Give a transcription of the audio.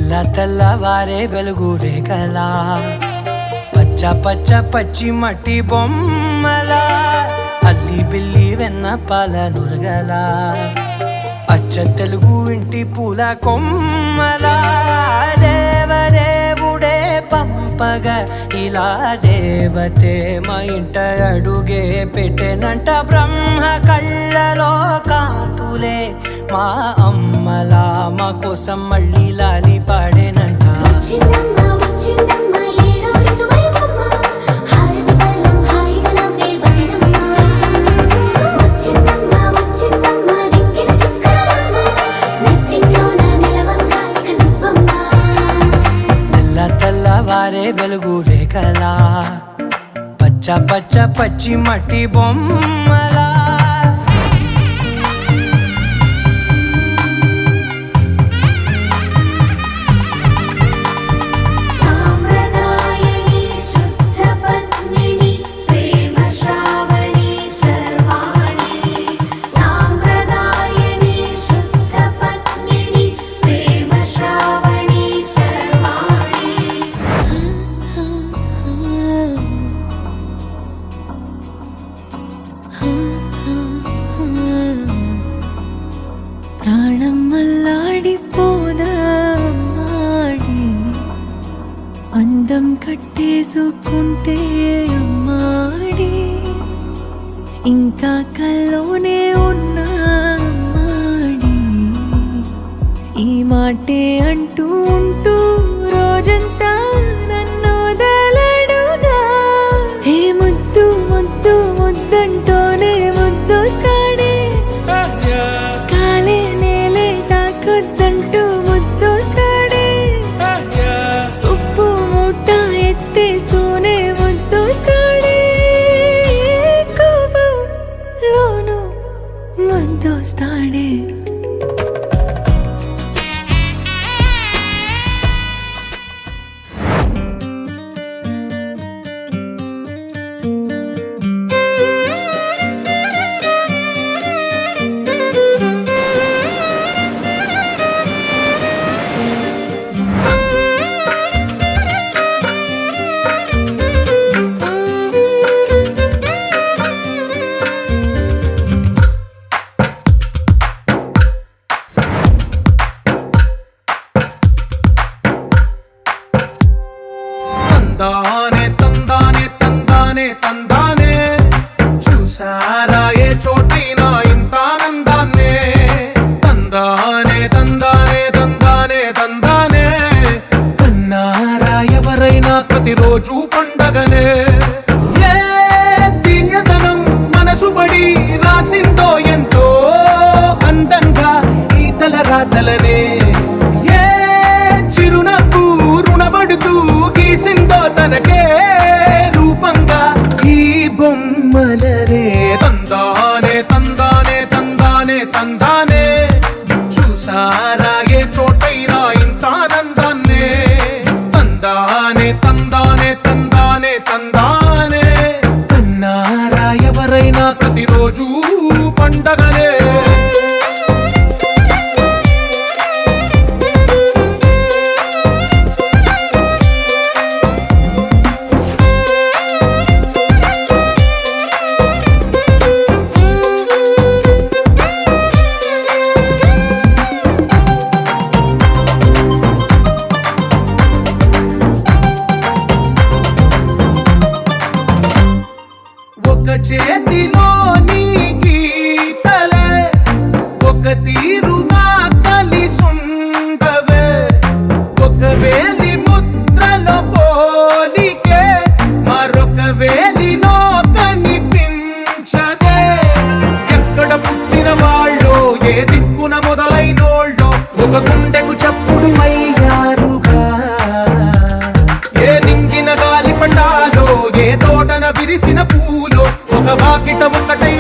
తెల్లవారే వెలుగు రేఖలా పచ్చ పచ్చ పచ్చి మట్టి బొమ్మలా అల్లి బిల్లి వెన్న పాల నురగలా అచ్చ తెలుగు ఇంటి పూల కొమ్మలా దేవదేవుడే పంపగా ఇలా దేవతే మా ఇంట అడుగే పెట్టెనంట బ్రహ్మ కళ్ళలో కాంతులే మా అమ్మలా మా కోసం మళ్ళీ లాలి పాడేనంట తెల్లవారే వెలుగు రేఖలా పచ్చ పచ్చ పచ్చి మట్టి బొమ్మలా ప్రాణం మల్లాడిపోదా అమ్మాడి అందం కట్టేసుకుంటే అమ్మాడి ఇంకా కల్లోనే ఉన్నా అమ్మాడి ఈ మాటే అంటూ ఉంటూ రోజంతా నన్ను వదలడుగా ఏ ముద్దు ముద్దు ముద్దంటూనే ముద్దొస్తాడే కాలే నేలే తాకొద్దంటూ ముద్దొస్తాడే ఉప్పు మూట ఎత్తేస్తూనే ముద్దొస్తాడే కోపంలోనూ ముద్దొస్తాడే తందానే తందానే తందానే తందానే చూసారా ఏ చోటైనా ఇంత ఆనందాన్నే తందానే తందానే తందానే తందానే కన్నారా ఎవరైనా ప్రతిరోజు పండగనే ఏ తీయదనం మనసు పడి రాసిందో ఎంతో అందంగా ఈ తల రాతలనే ఏ చిరునవ్వు రుణపడుతూ గీసిందో తనకే రూపంగా ఈ బొమ్మలనే తందానే తందానే తందానే తందానే చూసారా ఏ చోటైనా ఇంత ఆనందాన్నే తందానే తందానే తందానే తందానే కన్నారా ఎవరైనా ప్రతిరోజు పండగనే ఒక చేతిలో నీ గీతలే ఒక తీరుగా కలిసుండవే ఒక వేలి ముద్రలో పోలికే మరొక వేలిలో కనిపించదే ఎక్కడ పుట్టిన వాళ్ళో ఏ దిక్కున మొదలైనోళ్ళో ఒక గుండెకు చప్పుడు అయ్యారుగా ఏ నింగిన గాలి పటాలో ఏ తోటన విరిసిన పూలో ఒక వాకిట ఒకటై